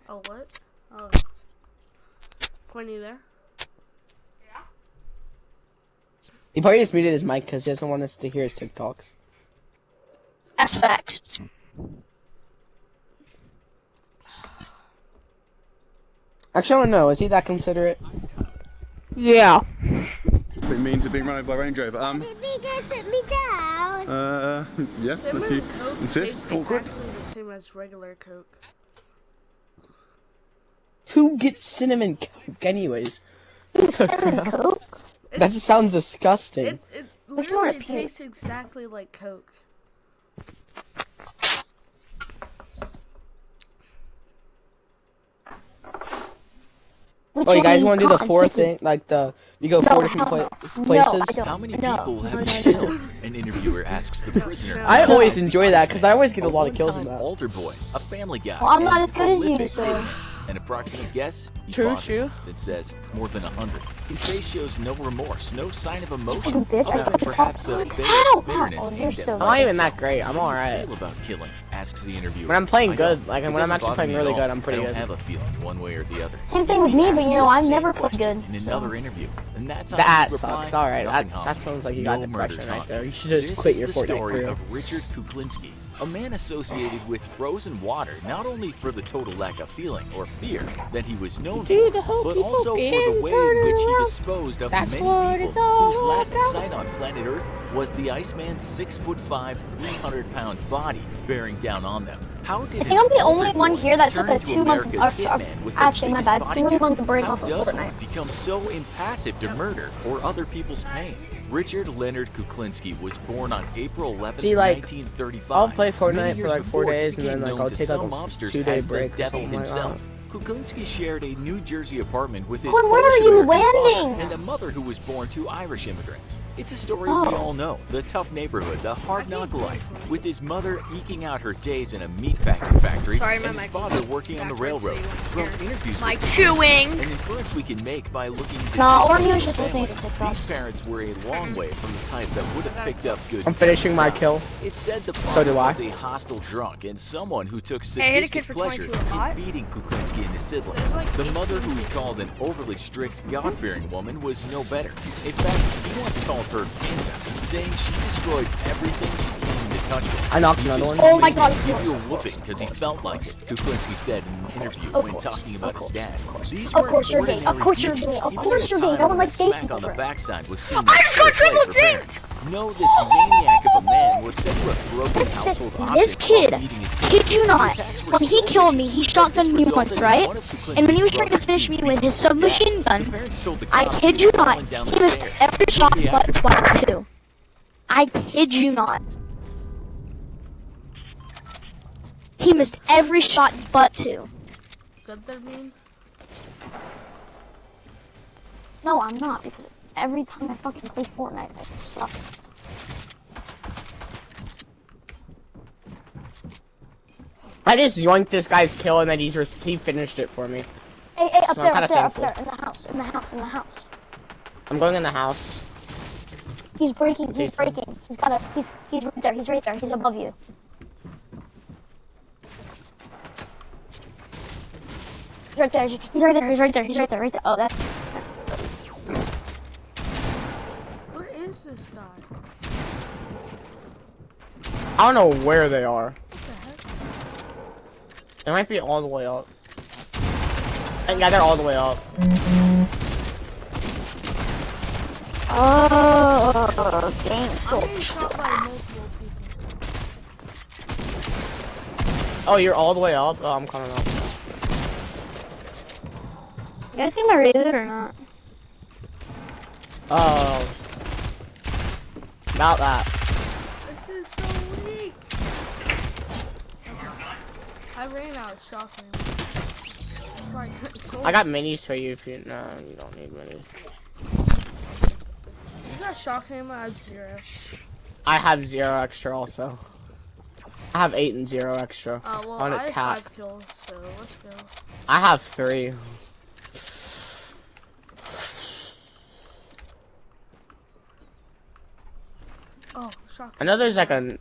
Oh, what? Oh. Quinny there? Yeah. He probably just muted his mic because he doesn't want us to hear his TikToks. That's facts. Actually, I don't know. Is he that considerate? Yeah. It means being run over by a Range Rover. Put me down. Yeah, Cinnamon if you Coke insist. tastes Awkward. exactly the same as regular Coke. Who gets cinnamon Coke anyways? Cinnamon Coke? That just sounds disgusting. It Which one literally are pink? tastes exactly like Coke. Oh, you guys want to do the four thing? Like you go four different places? No, I don't. How many people have been killed? An interviewer asks the prisoner. I always enjoy that because I always get a lot of kills in one-time that. Altar boy, a family guy. Well, I'm not as good as you, prolific so. An approximate guess? He True, pauses. true. It says more than 100. His face shows no remorse, no sign of emotion. bitch, I Other than stopped perhaps a Ow! vague bitterness Oh, aimed you're at so I'm not even myself. that great. I'm How do you alright. feel about killing? Asks the interviewer. When I'm playing I good, don't. like It when I'm doesn't actually bother playing me really at all. good, I'm pretty I don't good. have a feeling one way or the other. Same thing with me, but you know, I've never played good. In another interview, and that's how That he replied, sucks. Alright, "Nothing that hostile. sounds like you got No depression murders right on there. me." You should just This quit is your the Fortnite story career. of Richard Kuklinski, a man associated with frozen water, not only for the total lack of feeling or fear that he was known for, but also for the way in which he disposed of That's many what people it's all whose last about. sight on planet Earth was the Iceman's 6'5", 300-pound body bearing down on them. How did I think I'm the an only altar one boy here that took turn a to 2-month. America's hitman with the Actually, my biggest bad. body 3-month break How off of does one Fortnite. become so impassive to murder or other people's pain? Richard Leonard Kuklinski was born on April 11, See, like, 1935. I'll play Many Fortnite for years like 4 before, he days and then became like known I'll to take like some a mobsters 2-day as the break or devil something like that. himself. Kuklinski shared a New Jersey apartment with his Where are Polish you American father landing? and a mother who was born to Irish immigrants. It's a story we all know, the tough neighborhood, the hard knock life, with his mother eking out her days in a meatpacking factory Sorry, my and his mic father was working on the backwards, so railroad. you won't From hear. interviews Like with chewing. an inference we can make by looking at No, the or he was history just of the listening to family. TikToks. These parents were a long way from the type that would have picked up good I'm finishing my jobs. kill. It said the So do father I. was a hostile drunk and someone who took Hey, I hit a sadistic kid for pleasure 22 a lot. in beating Kuklinski and his siblings. There's like The mother, 18 who he called an overly strict, God-fearing woman, was no better. In fact, he once called her cancer, saying she destroyed everything she came into touch with. I knocked He another just one. Oh my made God, him of give course, you a of whooping course, because he of felt course, like it, Kuklinski said in an interview Of when course, talking about of his course, dad. of course. These Of weren't course you're gay. ordinary Of course you're beatings. gay. Of Even course a you're gay. time No one when likes a gay smack people, on the bro. backside was seen I as just got fair play triple for parents. dinked! No, this maniac of a man was said to have broken household This objects kid, while beating his kid you The not, attacks were when he so killed me, vicious he that this shotgunned me resulted once, in right? one of And when he was Kuklinski's trying to brothers finish me being with his beaten to death. submachine gun, The parents told the I cops kid he you was not, falling down the he missed stairs. every shot Shortly but after spot two. I kid you not. He missed every shot but two. Good there, mean? No, I'm not, because every time I fucking play Fortnite, that sucks. I just yoinked this guy's kill and then he finished it for me. Hey, up So I'm there, kinda up there, thankful. in the house, in the house, in the house. I'm going in the house. He's breaking, he's Jason. breaking. He's right there, he's above you. He's right there, he's right there. Oh, that's Where is this guy? I don't know where they are. What the heck? It might be all the way up. Yeah, they're all the way up. Oh, this game's so I'm getting shot by multiple people. Oh, you're all the way up? Oh, I'm coming up. You guys get my rated or not? Oh. About that. This is so weak. I ran out of shock ammo. I got minis for you if you... No, you don't need minis. You got shock ammo? I have 0. I have 0 extra also. I have 8 and 0 extra. Well, on a I have cap. 5 kills, so let's go. I have 3. Oh, shock. I know there's like I think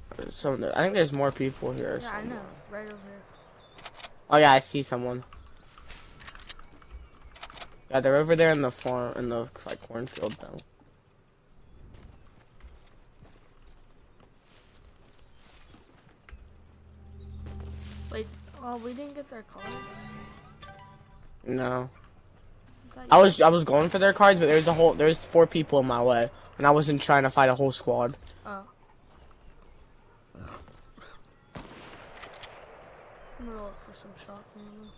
there's more people here. Or Yeah, I something. know. Right over here. Oh yeah, I see someone. Yeah, they're over there in the farm, in the like cornfield though. Wait, oh, we didn't get their cards. No. I I was going for their cards, but there's 4 people in my way, and I wasn't trying to fight a whole squad. Oh. I'm gonna look for some shotgun.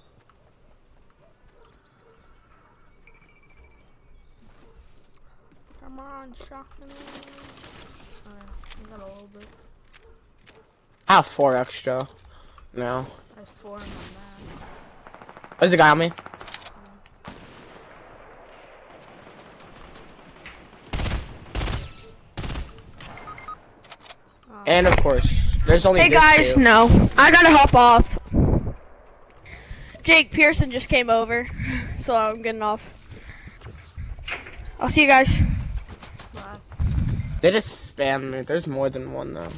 Come on, shotgun. I got a little bit. I have 4 extra. No. I have 4 in my bag. There's a guy on me. And of course, there's only Hey this guys, two. no. I gotta hop off. Jake Pearson just came over, so I'm getting off. I'll see you guys. Bye. They just spam me. There's more than one though.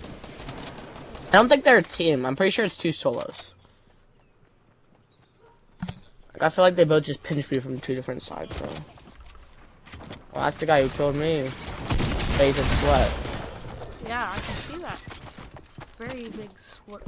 I don't think they're a team. I'm pretty sure it's 2 solos. Like, I feel like they both just pinched me from 2 different sides, bro. Well, that's the guy who killed me. Face of sweat. Yeah, I can see that. Very big sweat.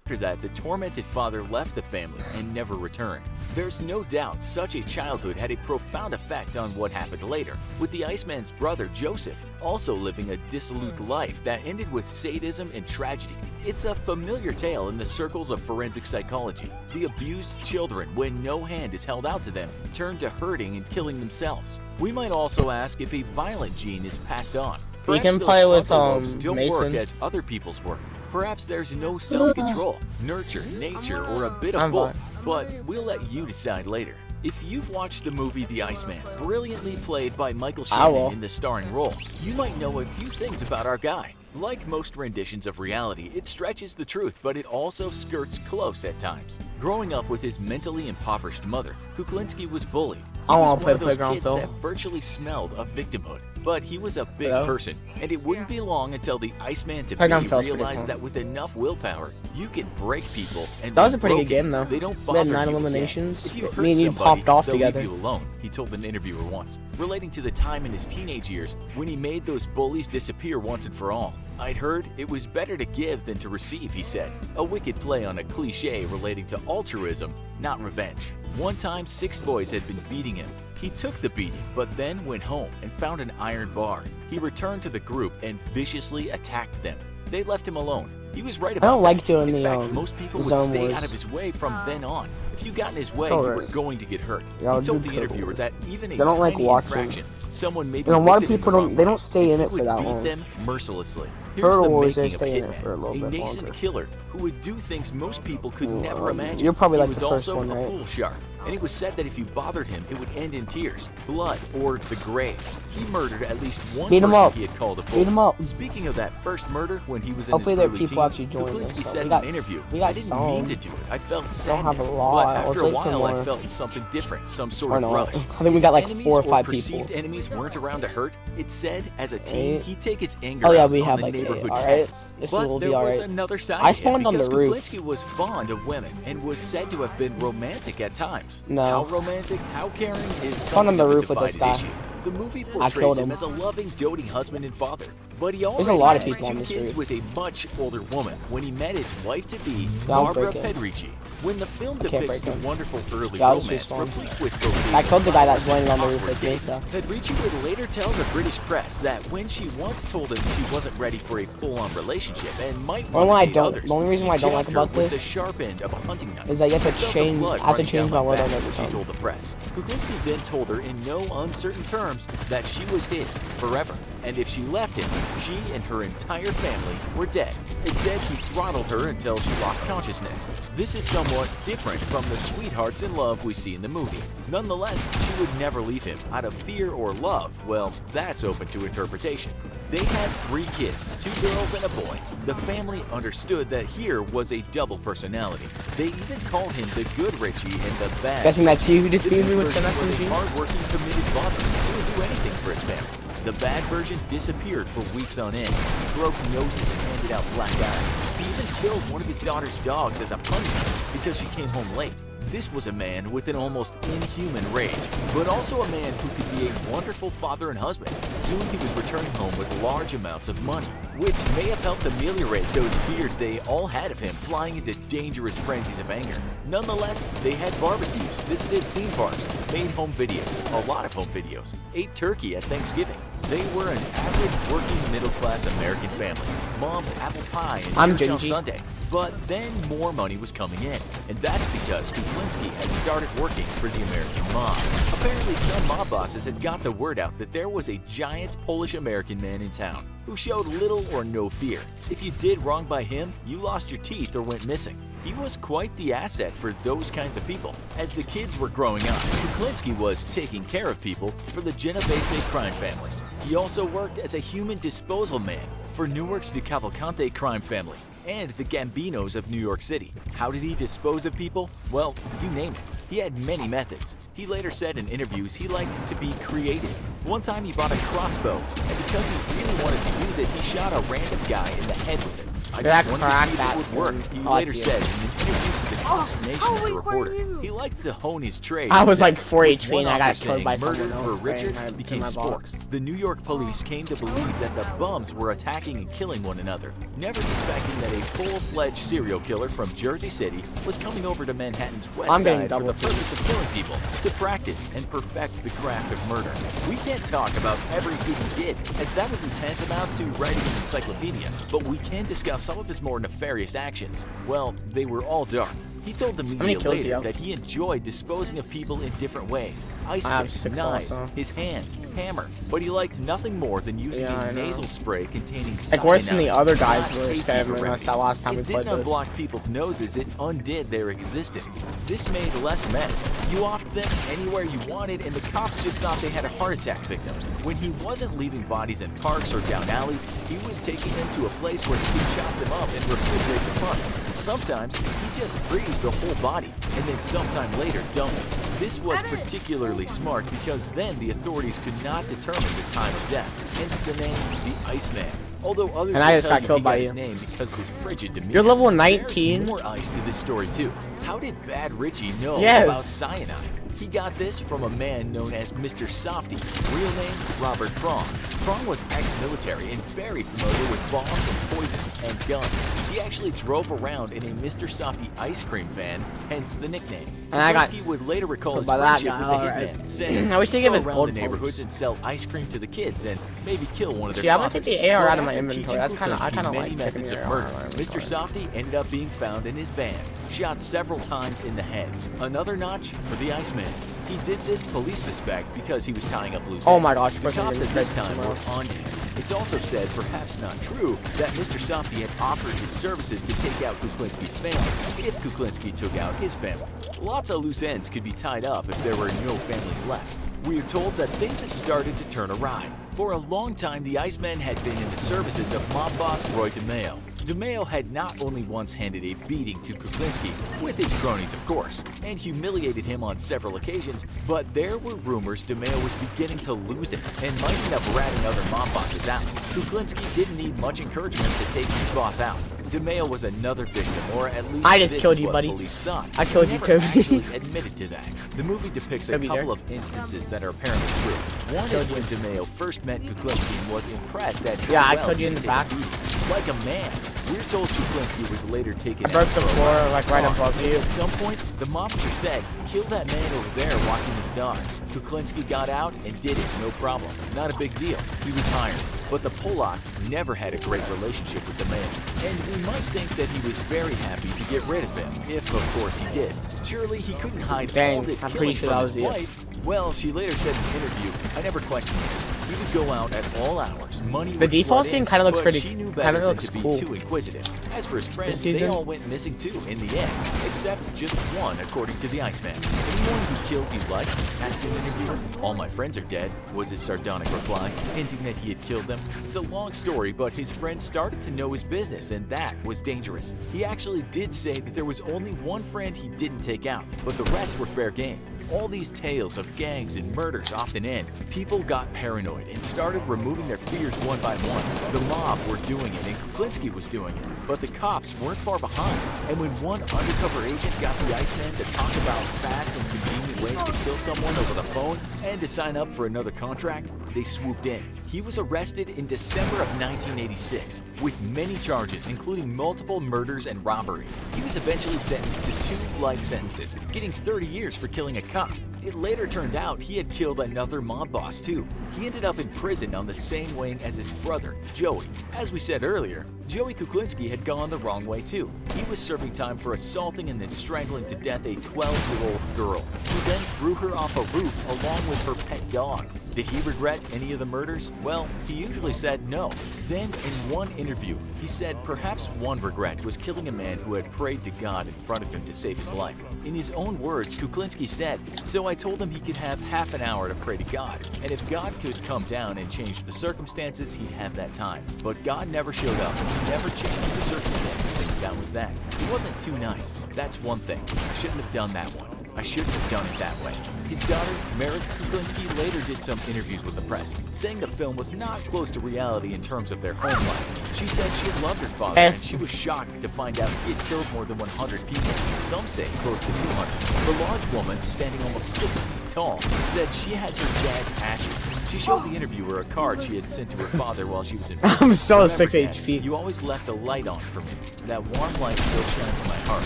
After that, the tormented father left the family and never returned. There's no doubt such a childhood had a profound effect on what happened later, with the Iceman's brother Joseph also living a dissolute life that ended with sadism and tragedy. It's a familiar tale in the circles of forensic psychology. The abused children, when no hand is held out to them, turn to hurting and killing themselves. We might also ask if a violent gene is passed on. You can Perhaps play those with, envelopes don't work Mason. as other people's work. Perhaps there's no self-control, nurture, nature, or a bit of I'm both. fine. But we'll let you decide later. If you've watched the movie The Iceman, brilliantly played by Michael I will. Shannon in the starring role, you might know a few things about our guy. Like most renditions of reality, it stretches the truth, but it also skirts close at times. Growing up with his mentally impoverished mother, Kuklinski was bullied. He I was wanna play one of those Playground kids Phil. that virtually smelled of victimhood. But he was a big Hello? person, and it wouldn't be long until the Iceman to Playground be Phil's pretty realized fun. that with enough willpower, you can break people. And That was when a pretty good broken, game, though. They don't We bother had 9 you again. eliminations. If you Me hurt and you somebody, popped off they'll together. leave you alone, he told an interviewer once, relating to the time in his teenage years when he made those bullies disappear once and for all. I'd heard it was better to give than to receive, he said. A wicked play on a cliche relating to altruism, not revenge. One time, 6 boys had been beating him. He took the beating, but then went home and found an iron bar. He returned to the group and viciously attacked them. They left him alone. He was right about I don't like that. doing In the, fact, most people would zone stay wars. out of his way from then on. If you got in his way, It's you alright. were going to get hurt. Yeah, He told do the Total interviewer Wars. that even a They don't like tiny watching. infraction, someone may be And a lot of convicted in people the don't. wrong They way, don't stay in and it he for would that beat long. them mercilessly. Here's Turtle the Wars, they making of stay in Hitman, it for a little bit nascent longer. killer who would do things most people could never imagine. You're probably He like was the first also one, a right? pool shark, and it was said that if you bothered him, it would end in tears, blood, or the grave. He murdered at least one Beat him person up. he had called a bull. Beat him up. Speaking of that first murder, when he was in Hopefully his there are early people teens, actually joining this, Kuklinski so said we got- in an interview, we got "I didn't mean some. to do it. I felt don't have a sadness, lot. but Let's after a take some while, I more. felt something different, some sort Or of no, rush." I think we got like Enemies 4 or 5 perceived people. enemies weren't around to hurt. It said, as a teen, 8. he'd take his anger Oh yeah, out we on have the like 8. neighborhood Alright, cats. this But will there be was alright. another side I to him, spawned on the because roof. Kuklinski was fond of women and was said to have been romantic at times. No. How romantic, how caring is Spawned on something the of a roof with this divided guy. issue. The movie I portrays killed him him. as a loving, doting husband and father, but he a already lot of had people on 2 this kids roof. with a much older woman when he met his wife-to-be, Yeah, I'll Barbara break it. Pedrici. When the film can't depicts break the it. wonderful early Yeah, I'll just romance, respawn. replete with vocation, I killed the guy that's violence, landing on the and roof with awkward me, dates, so. Pedrici would later tell the British press that when she once told him she wasn't ready for a full-on relationship and might The only want why I to date don't- others, the only reason why I he don't like jabbed her about with this the sharp end of a hunting knife. is that you have to I felt the change- blood I have to running change down my word back, on every she time. told the press. Kuklinski then told her in no uncertain terms that she was his forever, and if she left him, she and her entire family were dead. It said he throttled her until she lost consciousness. This is somewhat different from the sweethearts in love we see in the movie. Nonetheless, she would never leave him out of fear or love. Well, that's open to interpretation. They had 3 kids, 2 girls and a boy. The family understood that here was a double personality. They even called him the good Richie and the bad. Guessing that's you who just The beat me good with the version was a SMG? hard-working, committed father who would do anything for his family. The bad version disappeared for weeks on end. He broke noses and handed out black eyes. He even killed one of his daughter's dogs as a punishment because she came home late. This was a man with an almost inhuman rage, but also a man who could be a wonderful father and husband. Soon he was returning home with large amounts of money, which may have helped ameliorate those fears they all had of him flying into dangerous frenzies of anger. Nonetheless, they had barbecues, visited theme parks, made home videos, a lot of home videos, ate turkey at Thanksgiving. They were an average working middle-class American family. Mom's apple pie and church on Sunday. But then more money was coming in, and that's because Kuklinski had started working for the American mob. Apparently some mob bosses had got the word out that there was a giant Polish-American man in town who showed little or no fear. If you did wrong by him, you lost your teeth or went missing. He was quite the asset for those kinds of people. As the kids were growing up, Kuklinski was taking care of people for the Genovese crime family. He also worked as a human disposal man for Newark's De Cavalcante crime family and the Gambinos of New York City. How did he dispose of people? Well, you name it. He had many methods. He later said in interviews he liked to be creative. One time he bought a crossbow, and because he really wanted to use it, he shot a random guy in the head with it. I just wanted to see if it would work, he later said in an interview to the consternation of the reporter. He liked to hone his trade. I was like 4 HP and I got saying killed by murder someone else. for Richard became sport. The New York police came to believe that the bums were attacking and killing one another, never suspecting that a full-fledged serial killer from Jersey City was coming over to Manhattan's west side for the purpose of killing people, to practice and perfect the craft of murder. We can't talk about everything he did, as that would be tantamount to writing an encyclopedia, but we can discuss some of his more nefarious actions. Well, they were all dark. He told the media later that he enjoyed disposing of people in different ways. Ice picks, knives, his hands, hammer. But he liked nothing more than using a nasal spray containing cyanide. Like worse than the other guys were scamming us that last time we played this. It didn't unblock people's noses, it undid their existence. This made less mess. You offed them anywhere you wanted and the cops just thought they had a heart attack victim. When he wasn't leaving bodies in parks or down alleys, he was taking them to a place where he could chop them up and refrigerate the parts. Sometimes he just freezed the whole body and then sometime later dumped it. This was particularly smart because then the authorities could not determine the time of death, hence the name the Iceman. Although others and I just got he killed by his you. name because of his frigid demeanor. You're level 19. There's more ice to this story too. How did Bad Richie know about cyanide? He got this from a man known as Mr. Softy, real name Robert Prong. Prong was ex-military and very familiar with bombs and poisons and guns. He actually drove around in a Mr. Softy ice cream van, hence the nickname. And I got would later recall his by that friendship guy, with the hitman, saying, I wish they give us go around gold the neighborhoods and sell ice cream to the kids and maybe kill one of their See, I'm gonna take the AR But out of my after inventory. teaching That's kind of I Kuklinski kind of many like taking methods the of AR murder. out of my Mr. inventory. Softy ended up being found in his van, shot several times in the head. Another notch for the Iceman. He did this, police suspect, because he was tying up loose ends. Oh my gosh, the cops at this time were else. on him. It's also said, perhaps not true, that Mr. Softy had offered his services to take out Kuklinski's family, if Kuklinski took out his family. Lots of loose ends could be tied up if there were no families left. We are told that things had started to turn awry. For a long time, the Iceman had been in the services of mob boss Roy DeMeo. DeMeo had not only once handed a beating to Kuklinski, with his cronies of course, and humiliated him on several occasions, but there were rumors DeMeo was beginning to lose it and might end up ratting other mob bosses out. Kuklinski didn't need much encouragement to take his boss out. DeMeo was another victim, or at least I just this killed is you, what buddy. police thought. I killed He you, never Kobe. actually admitted to that. The movie depicts a Kobe couple there. of instances that are apparently true. One is when DeMeo first met Kuklinski and was impressed at how Yeah, I well killed you he in the could take a back. beating. Like a man. We're told Kuklinski was later taken I broke the out for a floor, ride. like, right above you. At some point, the mobster said, kill that man over there walking his dog. Kuklinski got out and did it, no problem. Not a big deal. He was hired. But the Polak never had a great relationship with the man. And we might think that he was very happy to get rid of him, if of course he did. Surely he couldn't hide Dang, all this I'm killing pretty sure from that his was you. wife. Well, she later said in an interview, I never questioned him. He would go out at all hours. Money The would default flood skin in, kinda looks but pretty- she knew kinda better than looks to be cool. too inquisitive. As for his friends, This they season? all went missing too in the end, except just one, according to the Iceman. Anyone who killed you like? Asked an interviewer. All my friends are dead, was his sardonic reply, hinting that he had killed them. It's a long story, but his friends started to know his business, and that was dangerous. He actually did say that there was only one friend he didn't take out, but the rest were fair game. all these tales of gangs and murders often end, people got paranoid and started removing their fears one by one. The mob were doing it and Kuklinski was doing it, but the cops weren't far behind. And when one undercover agent got the Iceman to talk about fast and convenient ways to kill someone over the phone and to sign up for another contract, they swooped in. He was arrested in December of 1986 with many charges, including multiple murders and robbery. He was eventually sentenced to 2 life sentences, getting 30 years for killing a cop. It later turned out he had killed another mob boss too. He ended up in prison on the same wing as his brother, Joey. As we said earlier, Joey Kuklinski had gone the wrong way too. He was serving time for assaulting and then strangling to death a 12-year-old girl. He then threw her off a roof along with her pet dog. Did he regret any of the murders? Well, he usually said no. Then, in one interview, he said perhaps one regret was killing a man who had prayed to God in front of him to save his life. In his own words, Kuklinski said, "So I told him he could have half an hour to pray to God, and if God could come down and change the circumstances, he'd have that time. But God never showed up. He never changed the circumstances, and that was that. He wasn't too nice. That's one thing. I shouldn't have done that one. I shouldn't have done it that way." His daughter, Merit Kuklinski, later did some interviews with the press, saying the film was not close to reality in terms of their home life. She said she had loved her father, and she was shocked to find out he had killed more than 100 people. Some say close to 200. The large woman, standing almost 6 feet tall, said she has her dad's ashes. She showed the interviewer a card she had sent to her father while she was in prison. I'm still "Remember, 6 Dad, HP. You always left a light on for me. That warm light still shines in my heart,"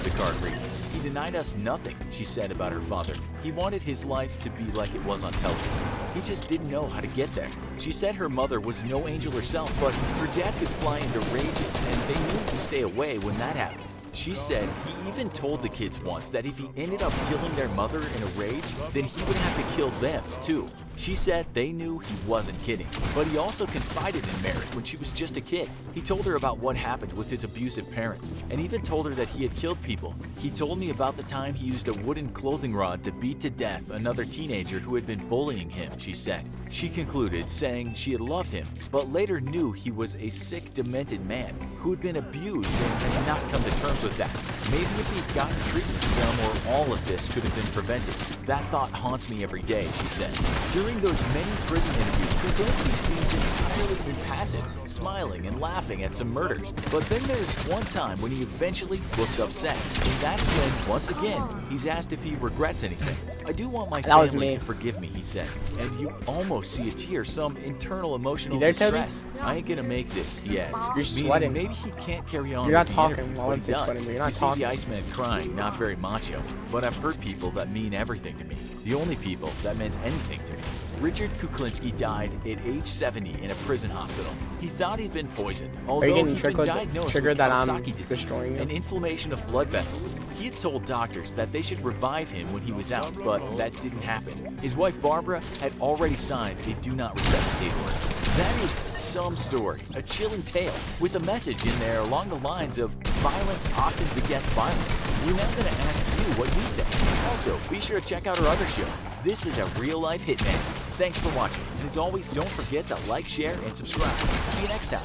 the card reads. "He denied us nothing," she said about her father. "He wanted his life to be like it was on television. He just didn't know how to get there." She said her mother was no angel herself, but her dad could fly into rages, and they knew to stay away when that happened. She said he even told the kids once that if he ended up killing their mother in a rage, then he would have to kill them too. She said they knew he wasn't kidding, but he also confided in Merit when she was just a kid. He told her about what happened with his abusive parents, and even told her that he had killed people. "He told me about the time he used a wooden clothing rod to beat to death another teenager who had been bullying him," she said. She concluded, saying she had loved him, but later knew he was a sick, demented man who had been abused and had not come to terms with that. Maybe if he'd gotten treatment, some or all of this could have been prevented. "That thought haunts me every day," she said. During those many prison interviews, Kuklinski seems entirely impassive, smiling and laughing at some murders. But then there's one time when he eventually looks upset, and that's when, once again, he's asked if he regrets anything. "I do want my That was family me. to forgive me," he said. And you almost see a tear, some internal emotional You there, Toby? distress. "I ain't gonna make this," he adds. You're Meaning sweating. maybe he can't carry on You're not with the talking interview, while but I'm he does. sweating, but you're not You see talking. the Iceman crying, not very macho, but I've heard people that mean everything to me. The only people that meant anything to me. Richard Kuklinski died at age 70 in a prison hospital. He thought he'd been poisoned, although getting he'd been diagnosed triggered with that I'm Kawasaki disease, destroying you? an inflammation of blood vessels. He had told doctors that they should revive him when he was out, but that didn't happen. His wife Barbara had already signed a do not resuscitate order. That is some story, a chilling tale, with a message in there along the lines of violence often begets violence. We're now going to ask you what you think. Also, be sure to check out our other show. This is a real-life hitman. Thanks for watching, and as always, don't forget to like, share, and subscribe. See you next time.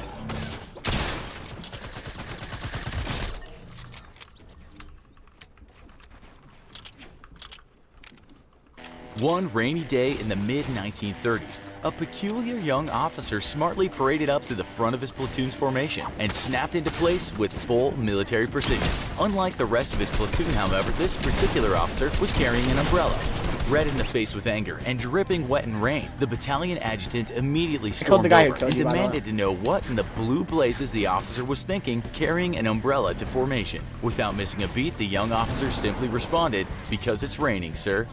One rainy day in the mid-1930s, a peculiar young officer smartly paraded up to the front of his platoon's formation and snapped into place with full military precision. Unlike the rest of his platoon, however, this particular officer was carrying an umbrella. Red in the face with anger and dripping wet in rain, the battalion adjutant immediately stormed the guy who over killed and you, by the way. demanded to know what in the blue blazes the officer was thinking carrying an umbrella to formation. Without missing a beat, the young officer simply responded, "Because it's raining, sir."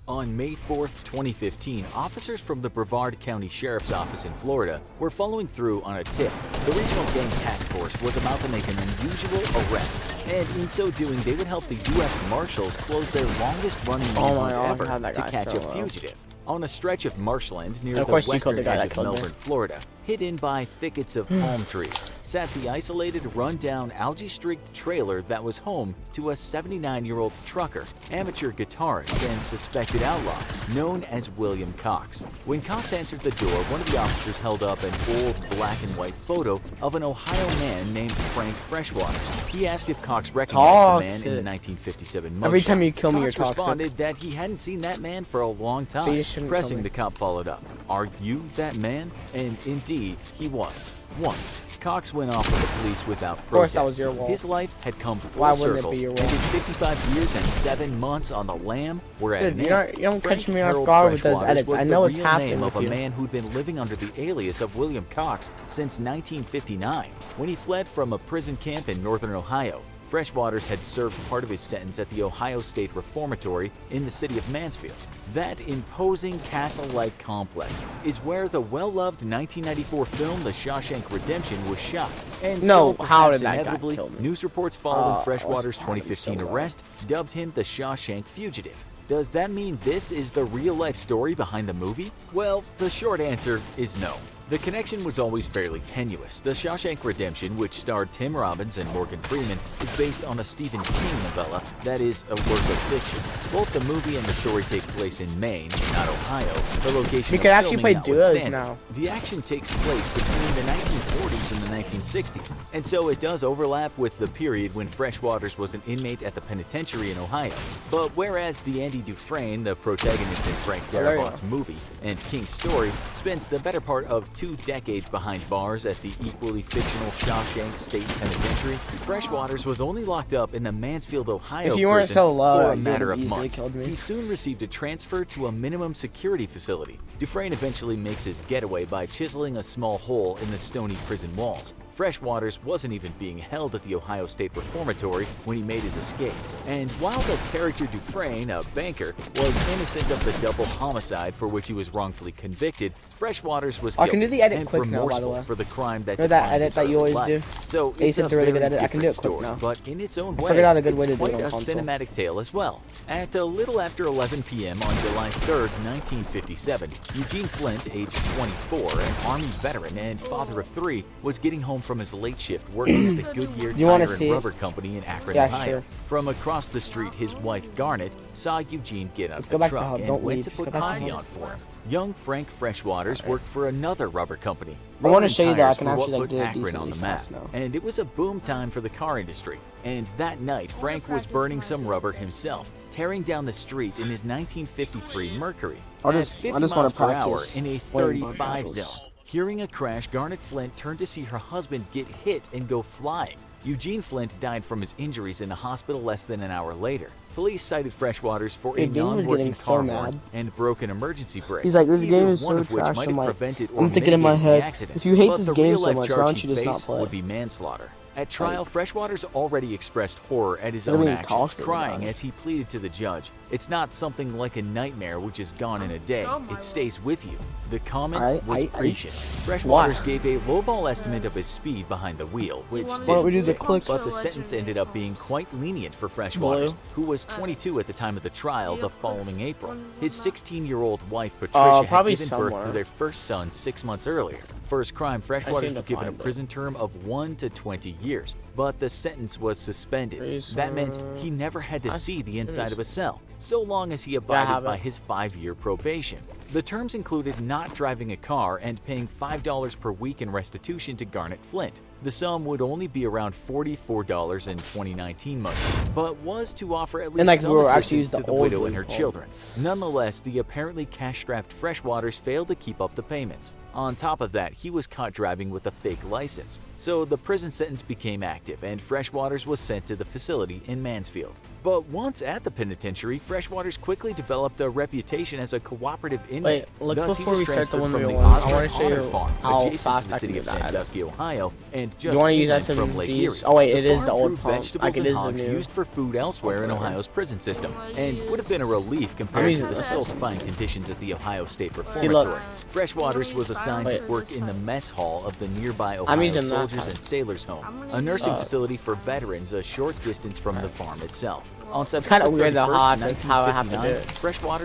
On May 4th, 2015, officers from the Brevard County Sheriff's Office in Florida were following through on a tip. The Regional Gang Task Force was about to make an unusual arrest, and in so doing, they would help the U.S. Marshals close their longest-running manhunt ever to catch a fugitive. On a stretch of marshland near the course you western killed the guy edge that of killed me. Melbourne, Florida, hidden by thickets of palm trees, sat the isolated, run-down, algae-streaked trailer that was home to a 79-year-old trucker, amateur guitarist, and suspected outlaw known as William Cox. When Cox answered the door, one of the officers held up an old black and white photo of an Ohio man named Frank Freshwaters. He asked if Cox recognized the man in the 1957 mugshot. Every time you kill me, you're Cox toxic. responded that he hadn't seen that man for a long time. So you shouldn't kill Pressing, me. the cop followed up, "Are you that man?" And indeed, he was. Once, Cox went off with the police without protest. Of course, that was your wall. His life had come full Why wouldn't it circle, be your and wall? his 55 years and 7 months on the lam were at Dude, an you end. don't catch Frank me off Harold guard with those Freshwaters edits. was I the know what's real happening name of with a you. man who'd been living under the alias of William Cox since 1959, when he fled from a prison camp in northern Ohio. Freshwaters had served part of his sentence at the Ohio State Reformatory in the city of Mansfield. That imposing castle-like complex is where the well-loved 1994 film The Shawshank Redemption was shot. And No, so, how perhaps did that guy inevitably, kill me? news reports following I Freshwaters' was having 2015 so arrest dubbed him the Shawshank Fugitive. Does that mean this is the real-life story behind the movie? Well, the short answer is no. The connection was always fairly tenuous. The Shawshank Redemption, which starred Tim Robbins and Morgan Freeman, is based on a Stephen King novella that is a work of fiction. Both the movie and the story take place in Maine, not Ohio. The location We of could actually filming play duos notwithstanding, now. the action takes place between the 1940s and the 1960s, and so it does overlap with the period when Freshwaters was an inmate at the penitentiary in Ohio. But whereas the Andy Dufresne, the protagonist in Frank there you Darabont's movie, and King's story, spends the better part of 2 decades behind bars at the equally fictional Shawshank State Penitentiary, Freshwaters was only locked up in the Mansfield, Ohio If you weren't prison so low, for a you matter would've of easily months. killed me. He soon received a transfer to a minimum security facility. Dufresne eventually makes his getaway by chiseling a small hole in the stony prison walls. Freshwaters wasn't even being held at the Ohio State Reformatory when he made his escape. And while the character Dufresne, a banker, was innocent of the double homicide for which he was wrongfully convicted, Freshwaters was I can do guilty the edit and quick now, by the remorseful way. for the crime that Know that defined edit his that you early always do? life. So Ace, it's a really good edit. I can do it quick story, now. but in its own I way, figured out a good way it's to do it quite on a console. cinematic tale as well. At a little after 11 p.m. on July 3rd, 1957, Eugene Flint, age 24, an Army veteran and father of 3, was getting home from his late shift working at the Goodyear You wanna Tire see and it? Rubber Company in Akron, Yeah, Ohio. sure. From across the street, his wife Garnet saw Eugene get out Let's of go the back to truck hub. and Don't went leave. to Just put go back to coffee hub. on for him. Young Frank Freshwaters worked for another rubber company. I wanna Rubber show you that I tires can were what actually, like, put do it Akron decently on the fast map, now. and it was a boom time for the car industry. And that night, Frank was burning some rubber himself, tearing down the street in his 1953 Mercury I at just 50 wanna miles per hour practice in a playing bug 35 battles. zone. Hearing a crash, Garnet Flint turned to see her husband get hit and go flying. Eugene Flint died from his injuries in a hospital less than an hour later. Police cited Freshwaters for a Dude, Dean was non-working getting so car mad. horn and broken emergency brake. He's like, this either game is one so of which trash. might I'm have like, prevented or I'm thinking in my mitigated the head, accident. if you hate But this the game so real-life much, charge why don't he'd you just not face play? would be manslaughter. At trial, Freshwaters already expressed horror at his They're own being actions, toxic crying about it. as he pleaded to the judge. It's not something like a nightmare which is gone in a day. Oh my It stays with you. The comment was I- prescient. Why? Freshwaters gave a lowball estimate of his speed behind the wheel, which wanted Why don't we didn't do the stick. clicks? But the sentence ended up being quite lenient for Freshwaters, Blue. who was 22 at the time of the trial the following April. His 16-year-old wife, Patricia, had probably given birth somewhere. to their first son 6 months earlier. For his crime, Freshwaters seem to was given a find it. prison term of 1 to 20 years, but the sentence was suspended. That meant he never had to see the inside of a cell, so long as he abided have by it. his 5-year probation. The terms included not driving a car and paying $5 per week in restitution to Garnet Flint. The sum would only be around $44 in 2019 money, but was to offer at least And, like, some we were actually assistance used to the the old widow and her loophole. children. Nonetheless, the apparently cash-strapped Freshwaters failed to keep up the payments. On top of that, he was caught driving with a fake license. So the prison sentence became active, and Freshwaters was sent to the facility in Mansfield. But once at the penitentiary, Freshwaters quickly developed a reputation as a cooperative inmate. Wait, look Thus, he before was we start the transferred one from we the want. I Osborne wanna show Otter you Farm, how adjacent fast to the I city can of do that. Sandusky, Ohio, and just You want to use inland from Lake Erie. SMGs? Oh wait, it The is the farm old grew pump. vegetables Like it and is the hogs new. used for food elsewhere in whatever. Ohio's prison system, and would have been a relief compared using to the this. stultifying conditions at the Ohio State look. Reformatory. Freshwaters was assigned to Wait. work in the mess hall of the nearby I'm Ohio using that Soldiers kind. and Sailors Home, I'm gonna a use nursing housing facility for veterans a short distance from the farm itself. On kinda September weird though 31st, that's how I have to do 1959, it.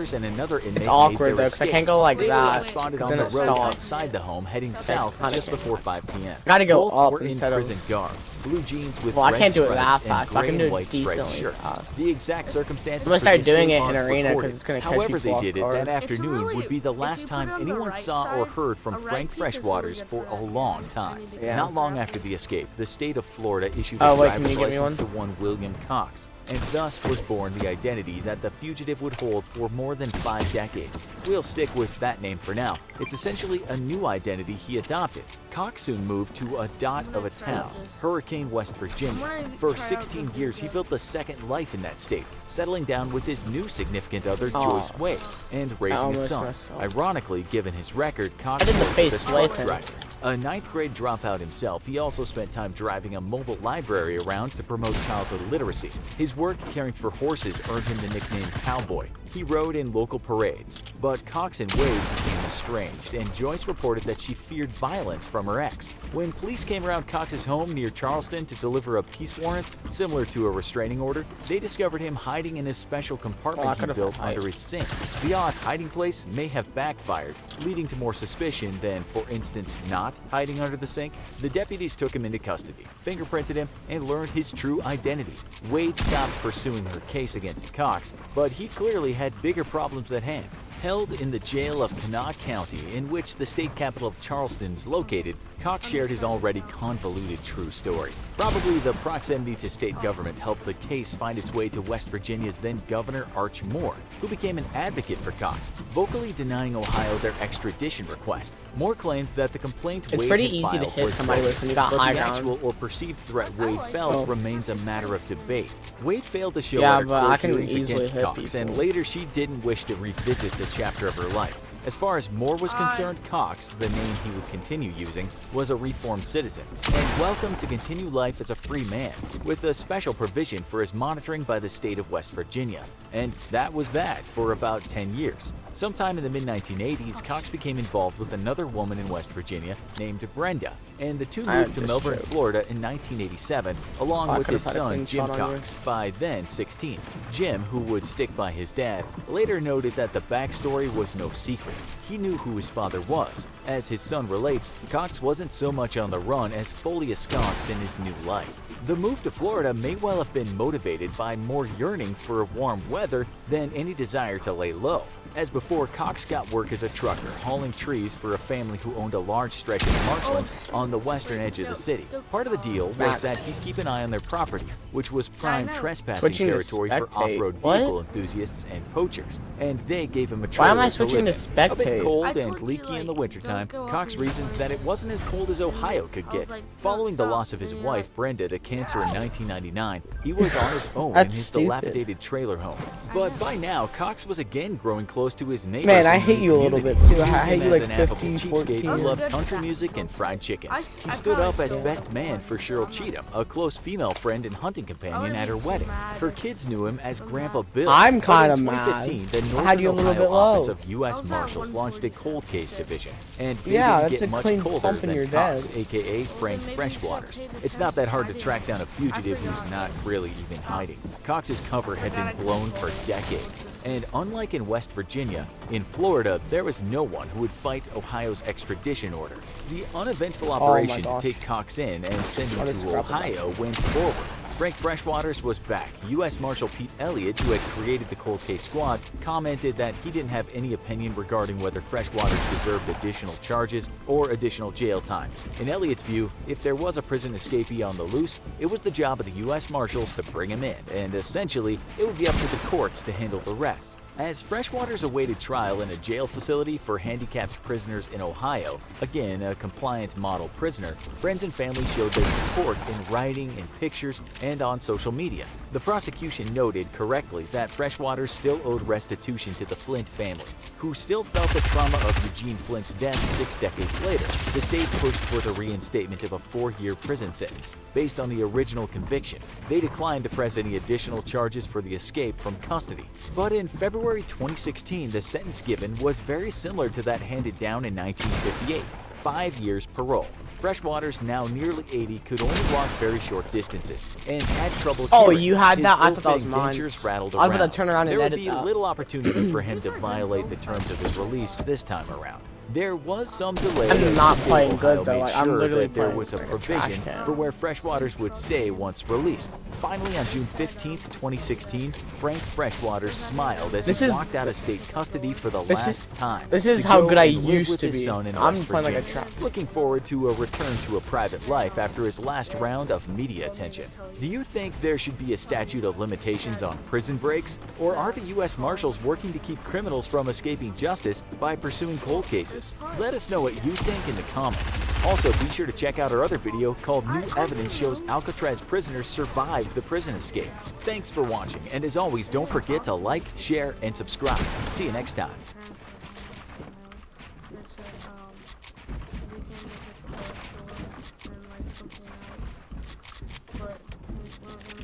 Freshwaters and another inmate It's awkward made though, their 'cause I escape. can't go like They were that. spotted on Then the it road stops. outside the home, heading south kinda just can't. before 5 p.m. Gotta go Both up were in instead of- prison garb, blue jeans with Well, I red can't do it stripes that and fast, but I gray can do and it white striped decently shirts. fast. The exact circumstances I'm gonna for start the doing escape it in aren't arena 'cause recorded. it's gonna catch However, people they off did it guard. that afternoon really- would be the if you last put time it on the anyone right saw or side, heard from a right Frank peek is really Freshwaters good for for a that. long time. Yeah. Not long after the escape, the state of Florida issued Oh, a wait, can driver's you give me license one? to one William Cox, and thus was born the identity that the fugitive would hold for more than 5 decades. We'll stick with that name for now. It's essentially a new identity he adopted. Cox soon moved to a dot of a town, Hurricane, West Virginia. For 16 years, he built a second life in that state, settling down with his new significant other, Joyce Wade, and raising a almost son. messed up. Ironically, given his record, Cox I did the worked face as a swipe truck thing. driver. A 9th grade dropout himself, he also spent time driving a mobile library around to promote childhood literacy. His work caring for horses earned him the nickname Cowboy. He rode in local parades, but Cox and Wade became estranged, and Joyce reported that she feared violence from her ex. When police came around Cox's home near Charleston to deliver a peace warrant, similar to a restraining order, they discovered him hiding in a special compartment he could've built hide. under his sink. The odd hiding place may have backfired, leading to more suspicion than, for instance, not hiding under the sink. The deputies took him into custody, fingerprinted him, and learned his true identity. Wade stopped pursuing her case against Cox, but he clearly had bigger problems at hand. Held in the jail of Kanawha County, in which the state capital of Charleston is located, Cox shared his already convoluted true story. Probably the proximity to state government helped the case find its way to West Virginia's then Governor Arch Moore, who became an advocate for Cox, vocally denying Ohio their extradition request. Moore claimed that the complaint It's Wade pretty had easy to filed hit was somebody with bogus, when you got but high the ground. actual or perceived threat Wade felt Oh. remains a matter of debate. Wade failed to show Yeah, at her but I court can hearings easily against hit Cox, and people. later she didn't wish to revisit the chapter of her life. As far as Moore was concerned, Cox, the name he would continue using, was a reformed citizen, and welcome to continue life as a free man, with a special provision for his monitoring by the state of West Virginia. And that was that for about 10 years. Sometime in the mid-1980s, Cox became involved with another woman in West Virginia named Brenda, and the two I moved to just Melbourne, choked. Florida in 1987, along I with could've his had a son clean Jim shot on you. Cox, by then 16. Jim, who would stick by his dad, later noted that the backstory was no secret. He knew who his father was. As his son relates, Cox wasn't so much on the run as fully ensconced in his new life. The move to Florida may well have been motivated by more yearning for warm weather than any desire to lay low. As before, Cox got work as a trucker, hauling trees for a family who owned a large stretch of marshland on the western edge of the city. Part of the deal was that he'd keep an eye on their property, which was prime know. trespassing Switching to territory for spectate. off-road What? vehicle enthusiasts and poachers, and they gave him a Why trailer am I to switching live to in. A bit spectate? cold I and told you, leaky in like, the wintertime, don't go up Cox your reasoned roof. that it wasn't as cold as Ohio could I was get. like, Following the stop. loss of his And you're wife, like, Brenda, to cancer in 1999, he was on his own in That's his stupid. dilapidated trailer home. But by now, Cox was again growing close to his neighbors. Man, I in the hate you a little community. bit, too. I Knew hate him you as like an affable 15, cheapskate 14. who loved Good country stuff. music and fried chicken. I He I stood up probably as still best will. man for Cheryl Cheatham, a close female friend and hunting companion wouldn't at be her too wedding. mad Her if kids knew him as I'm Grandpa mad. Bill. I'm But kinda in mad. 2015, the I had Northern you a little Ohio bit Office low. of U.S. I was at Marshals launched a 146. cold case division, and they Yeah, didn't that's get a much clean colder thump and than you're Cox, dead. aka Frank maybe you should Freshwaters. pay the It's not that hard to tax. track down a fugitive I who's forgot. not really even hiding. Cox's cover had been blown for decades, and unlike in West Virginia, in Florida there was no one who would fight Ohio's extradition order. The uneventful operation to gosh. take Cox in and send him What a to scrap of Ohio went forward. Frank Freshwaters was back. U.S. Marshal Pete Elliott, who had created the cold case squad, commented that he didn't have any opinion regarding whether Freshwaters deserved additional charges or additional jail time. In Elliott's view, if there was a prison escapee on the loose, it was the job of the U.S. Marshals to bring him in, and essentially, it would be up to the courts to handle the rest. As Freshwaters awaited trial in a jail facility for handicapped prisoners in Ohio, again a compliant model prisoner, friends and family showed their support in writing, in pictures, and on social media. The prosecution noted correctly that Freshwaters still owed restitution to the Flint family, who still felt the trauma of Eugene Flint's death 6 decades later. The state pushed for the reinstatement of a 4-year prison sentence based on the original conviction. They declined to press any additional charges for the escape from custody. But in February 2016, the sentence given was very similar to that handed down in 1958, 5 years parole. Freshwater's now nearly 80 could only walk very short distances and had trouble Oh, hearing. you had His that? I thought that was ill-fitting mine. dentures rattled I was gonna around. turn around and there would edit be that. little opportunity for him to violate the terms of his release this time around. There was some delay. I'm not as the playing Ohio good, though. made Like, I'm sure literally that there playing was a like a trash provision can. for where Freshwaters would stay once released. Finally, on June 15th, 2016, Frank Freshwaters smiled as he walked out of state custody for the last time. This is to how go good I and live used with to his be. son in I'm West playing like a Virginia, trap. looking forward to a return to a private life after his last round of media attention. Do you think there should be a statute of limitations on prison breaks? Or are the U.S. Marshals working to keep criminals from escaping justice by pursuing cold cases? Let us know what you think in the comments. Also, be sure to check out our other video called New Evidence Shows Alcatraz Prisoners Survived the Prison Escape. Thanks for watching, and as always, don't forget to like, share, and subscribe. See you next time.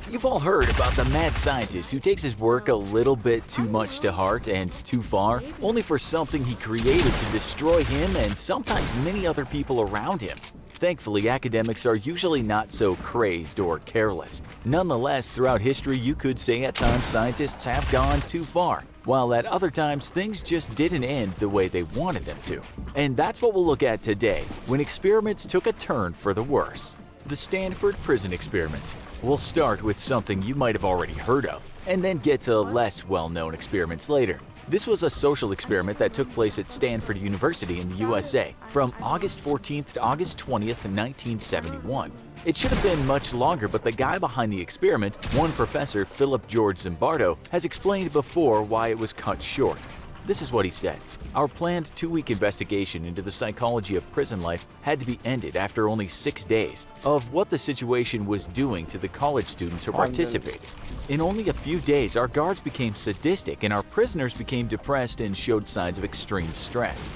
You've all heard about the mad scientist who takes his work a little bit too much to heart and too far, only for something he created to destroy him and sometimes many other people around him. Thankfully, academics are usually not so crazed or careless. Nonetheless, throughout history, you could say at times scientists have gone too far, while at other times things just didn't end the way they wanted them to. And that's what we'll look at today, when experiments took a turn for the worse. The Stanford Prison Experiment. We'll start with something you might have already heard of, and then get to less well-known experiments later. This was a social experiment that took place at Stanford University in the USA from August 14th to August 20th, 1971. It should have been much longer, but the guy behind the experiment, one professor, Philip George Zimbardo, has explained before why it was cut short. This is what he said. Our planned 2-week investigation into the psychology of prison life had to be ended after only 6 days of what the situation was doing to the college students who participated. In only a few days, our guards became sadistic and our prisoners became depressed and showed signs of extreme stress.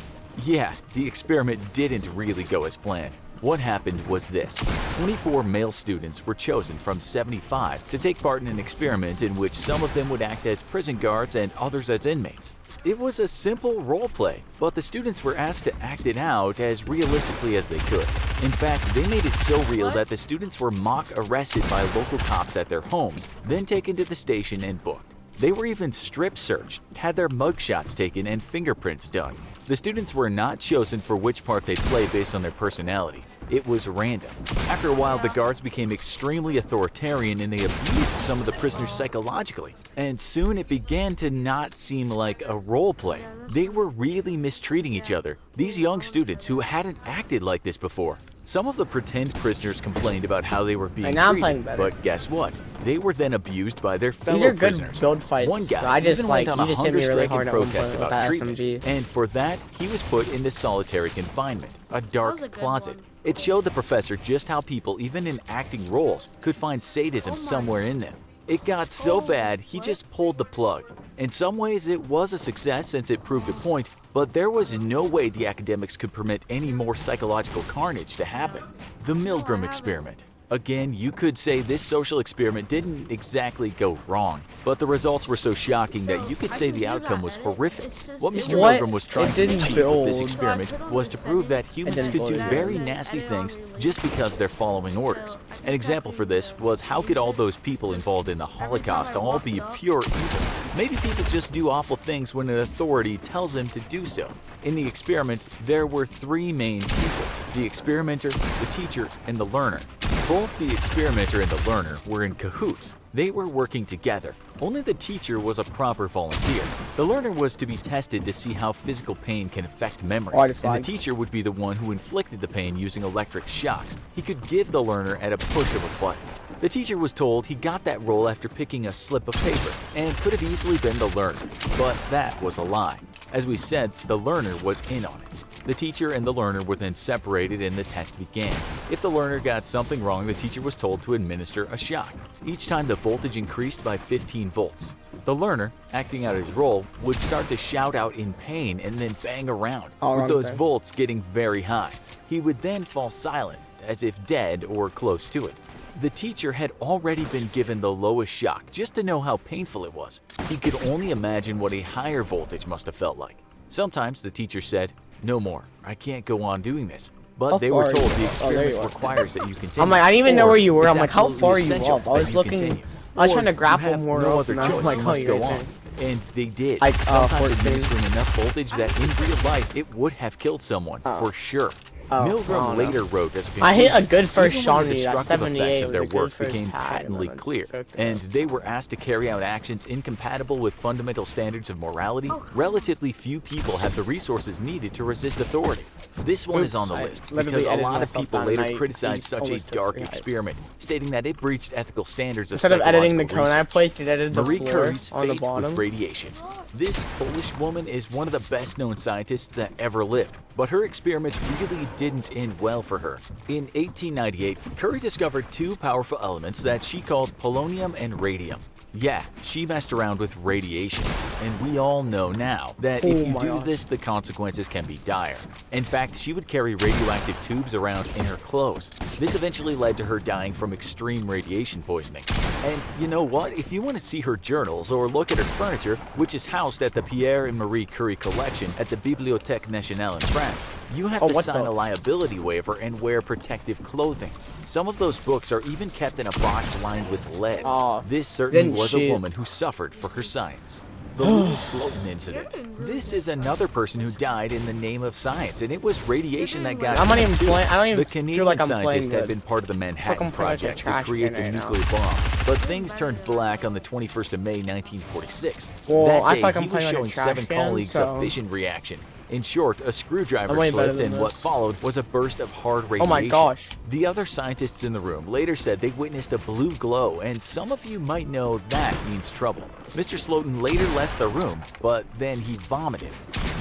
Yeah, the experiment didn't really go as planned. What happened was this. 24 male students were chosen from 75 to take part in an experiment in which some of them would act as prison guards and others as inmates. It was a simple role play, but the students were asked to act it out as realistically as they could. In fact, they made it so real that the students were mock arrested by local cops at their homes, then taken to the station and booked. They were even strip searched, had their mugshots taken, and fingerprints done. The students were not chosen for which part they'd play based on their personality. It was random. After a while, the guards became extremely authoritarian and they abused some of the prisoners psychologically. And soon it began to not seem like a role play. They were really mistreating each other, these young students who hadn't acted like this before. Some of the pretend prisoners complained about how they were being treated, but guess what? They were then abused by their fellow These are good prisoners. build fights. One guy I just even like went on you a just hit me hunger really strike hard and at one protest point with about that treatment, SMG. and for that, he was put into solitary confinement, a dark was a good closet. one. It showed the professor just how people, even in acting roles, could find sadism somewhere in them. It got so bad, he just pulled the plug. In some ways, it was a success since it proved a point, but there was no way the academics could permit any more psychological carnage to happen. The Milgram experiment. Again, you could say this social experiment didn't exactly go wrong, but the results were so shocking that you could say the outcome was horrific. What Mr. What? Milgram was trying It to didn't achieve with this build. experiment was to prove that humans didn't could do build. very nasty things just because they're following orders. An example for this was how could all those people involved in the Holocaust all be pure evil? Maybe people just do awful things when an authority tells them to do so. In the experiment, there were 3 main people: the experimenter, the teacher, and the learner. Both the experimenter and the learner were in cahoots. They were working together. Only the teacher was a proper volunteer. The learner was to be tested to see how physical pain can affect memory. And the teacher would be the one who inflicted the pain using electric shocks. He could give the learner at a push of a button. The teacher was told he got that role after picking a slip of paper and could have easily been the learner. But that was a lie. As we said, the learner was in on it. The teacher and the learner were then separated and the test began. If the learner got something wrong, the teacher was told to administer a shock. Each time the voltage increased by 15 volts. The learner, acting out his role, would start to shout out in pain and then bang around, with those volts getting very high. He would then fall silent, as if dead or close to it. The teacher had already been given the lowest shock just to know how painful it was. He could only imagine what a higher voltage must have felt like. Sometimes the teacher said, "No more, I can't go on doing this." but How they were far are told you? the Oh, there experiment you are. requires that you continue. I'm like, I didn't even know or where you were. it's I'm like, how absolutely far are you essential up? I was that you looking. continue. I was Or trying to you grapple have more no up, other and I was choice. like, You oh, must you go right on. there. And they did. Like, Sometimes 14. administering enough voltage that in real life it would have killed someone, for sure. Oh, Milgram I don't know. later wrote as a I hit a conclusion, good first even shot when on the you. That destructive effects 78 of was their a good work first became tag. patently And then clear, choked it and up. they were asked to carry out actions incompatible with fundamental standards of morality, relatively few people have the resources needed to resist authority. This one is on the I list literally because a edited lot of myself people down later and I criticized such a almost took dark free hype. experiment, stating that it breached ethical standards of Instead of editing the psychological cone I research. placed, it edited the Marie floor Curie's on the fate bottom. with radiation. This Polish woman is one of the best-known scientists that ever lived, but her experiments really didn't end well for her. In 1898, Curie discovered two powerful elements that she called polonium and radium. Yeah, she messed around with radiation, and we all know now that if you my do gosh. this, the consequences can be dire. In fact, she would carry radioactive tubes around in her clothes. This eventually led to her dying from extreme radiation poisoning. And you know what? If you want to see her journals or look at her furniture, which is housed at the Pierre and Marie Curie collection at the Bibliothèque Nationale in France, you have to what sign the- a liability waiver and wear protective clothing. Some of those books are even kept in a box lined with lead. Oh, This certainly didn't was she? a woman who suffered for her science. The Louis Slotin incident. This is another person who died in the name of science, and it was radiation that got I'm not him even too. playing. I don't even The feel Canadian like I'm playing scientist had good. been part of the Manhattan I'm playing like a Project to trash create can the right now. nuclear bomb, but things turned black on the 21st of May, 1946. Well, that I day, feel like I'm he was playing like a showing trash 7 can, colleagues so- a fission reaction. In short, a screwdriver I'm way better slipped, than and what this. followed was a burst of hard radiation. Oh my gosh. The other scientists in the room later said they witnessed a blue glow, and some of you might know that means trouble. Mr. Slotin later left the room, but then he vomited.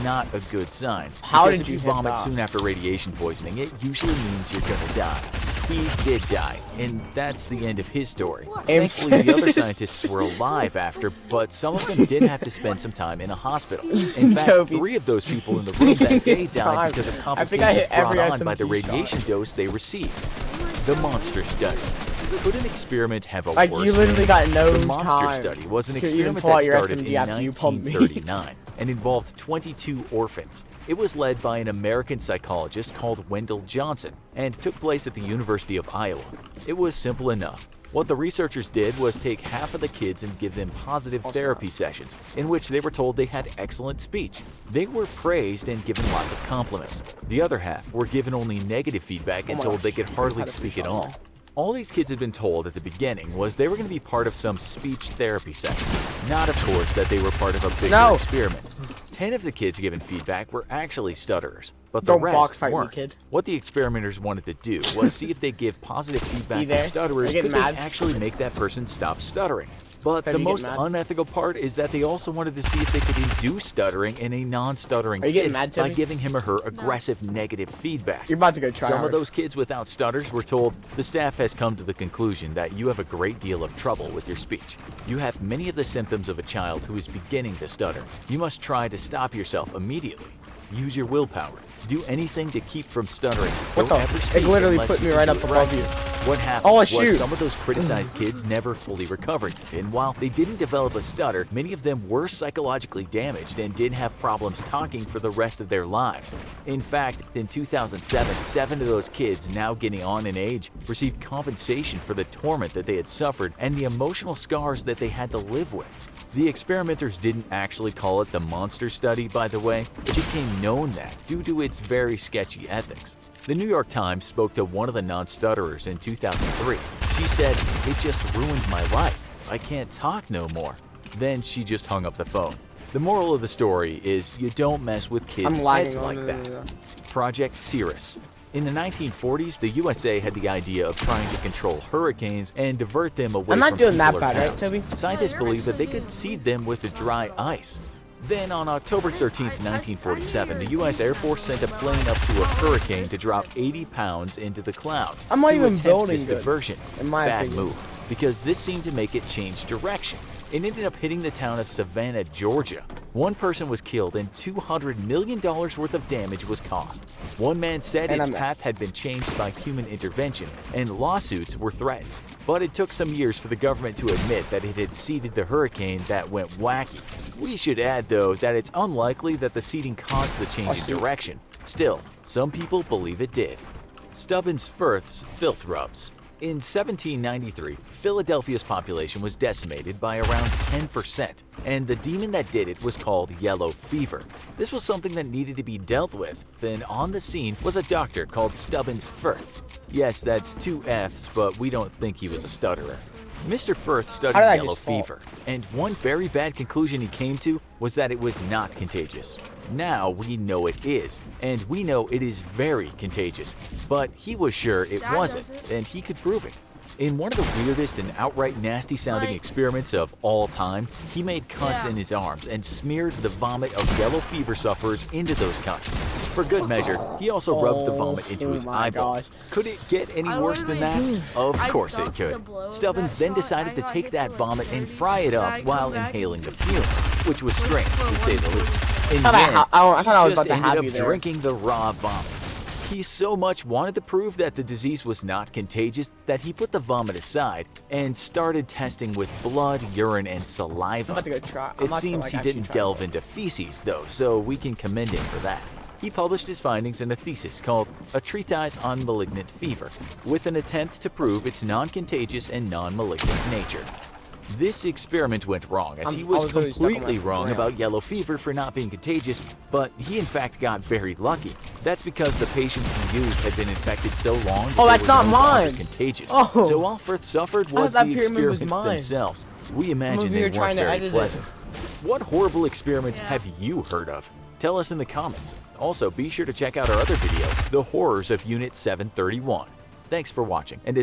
Not a good sign. How because did if you you hit vomit that? soon after radiation poisoning, it usually means you're gonna die. He did die, and that's the end of his story. Thankfully, the other scientists were alive after, but some of them did have to spend some time in a hospital. In fact, Toby. 3 of those people in the room that day died Time. because of I think I hit complications brought every on by the SMG shot. radiation dose they received. The monster study. Could an experiment have a Like, worse you literally name? got no The monster time study was an to even experiment pull out that your started SMG in after you pumped me. 1939 and involved 22 orphans. It was led by an American psychologist called Wendell Johnson and took place at the University of Iowa. It was simple enough. What the researchers did was take half of the kids and give them positive therapy sessions, in which they were told they had excellent speech. They were praised and given lots of compliments. The other half were given only negative feedback and my told they gosh, could you hardly had a free speak at shot all. there. All these kids had been told at the beginning was they were going to be part of some speech therapy session. Not, of course, that they were part of a bigger No. experiment. 10 of the kids given feedback were actually stutterers, but the Don't rest box fight me, weren't. kid. What the experimenters wanted to do was see if they give positive You feedback there? to stutterers, Are you could getting they mad? actually make that person stop stuttering. But Are the you most getting mad? unethical part is that they also wanted to see if they could induce stuttering in a non-stuttering Are you getting kid mad, by Timmy? giving him or her aggressive negative feedback. You're about to go try Some hard. of those kids without stutters were told, the staff has come to the conclusion that you have a great deal of trouble with your speech. You have many of the symptoms of a child who is beginning to stutter. You must try to stop yourself immediately. Use your willpower. Do anything to keep from stuttering. What Don't the- ever it speak literally unless put you me can right do up it above right. you. What happened Oh, was shoot. some of those criticized kids never fully recovered, and while they didn't develop a stutter, many of them were psychologically damaged and did have problems talking for the rest of their lives. In fact, in 2007, 7 of those kids, now getting on in age, received compensation for the torment that they had suffered and the emotional scars that they had to live with. The experimenters didn't actually call it the monster study, by the way. It became known that due to its very sketchy ethics. The New York Times spoke to one of the non-stutterers in 2003. She said, "It just ruined my life. I can't talk no more." Then she just hung up the phone. The moral of the story is you don't mess with kids' I'm lagging heads on like it. that. Project Cirrus. In the 1940s, the USA had the idea of trying to control hurricanes and divert them away I'm not from doing that people or bad, right, towns. Toby? Scientists believed that they could seed them with the dry ice. Then on October 13th, 1947, the U.S. Air Force sent a plane up to a hurricane to drop 80 pounds into the clouds. I'm not to even attempt building this good, diversion. in my Bad opinion. move, because this seemed to make it change direction. It ended up hitting the town of Savannah, Georgia. One person was killed and $200 million worth of damage was caused. One man said And its I'm- path had been changed by human intervention, and lawsuits were threatened. But it took some years for the government to admit that it had seeded the hurricane that went wacky. We should add, though, that it's unlikely that the seeding caused the change in shoot. direction. Still, Some people believe it did. Stubbins Firth's filth rubs. In 1793, Philadelphia's population was decimated by around 10%, and the demon that did it was called yellow fever. This was something that needed to be dealt with, and on the scene was a doctor called Stubbins Firth. Yes, that's 2 F's, but we don't think he was a stutterer. Mr. Firth studied How did I yellow just fall? fever, and one very bad conclusion he came to was that it was not contagious. Now we know it is, and we know it is very contagious, but he was sure it Dad wasn't, does it. and he could prove it. In one of the weirdest and outright nasty sounding Like- experiments of all time, he made cuts Yeah. in his arms and smeared the vomit of yellow fever sufferers into those cuts. For good measure, he also rubbed the vomit into Oh his my eyeballs. gosh. Could it get any I worse than that? literally- Of I course it ducked could. the blow of Stubbins that then shot. decided I to got take hit that for, vomit like, and 30. fry it Then up I while come back inhaling the and- fumes, which was strange to say the least. In I the thought end, I thought I was just about to have ended you up there. drinking the raw vomit. He so much wanted to prove that the disease was not contagious that he put the vomit aside and started testing with blood, urine, and I'm saliva. about to go try. I'm It about to, seems like, he actually didn't try delve it. into feces, though, so we can commend him for that. He published his findings in a thesis called A Treatise on Malignant Fever, with an attempt to prove its non-contagious and non-malignant nature. This experiment went wrong, as he I was was really stuck on completely my wrong ground. about yellow fever for not being contagious, but he in fact got very lucky. That's because the patients he used had been infected so long that Oh, they that's were not no longer mine. contagious. Oh. So all Firth suffered thought was that the pyramid was experiments mine. themselves. We imagine over they here weren't trying to very edit it. pleasant. What horrible experiments Yeah. have you heard of? Tell us in the comments. Also, be sure to check out our other video, The Horrors of Unit 731. Thanks for watching, and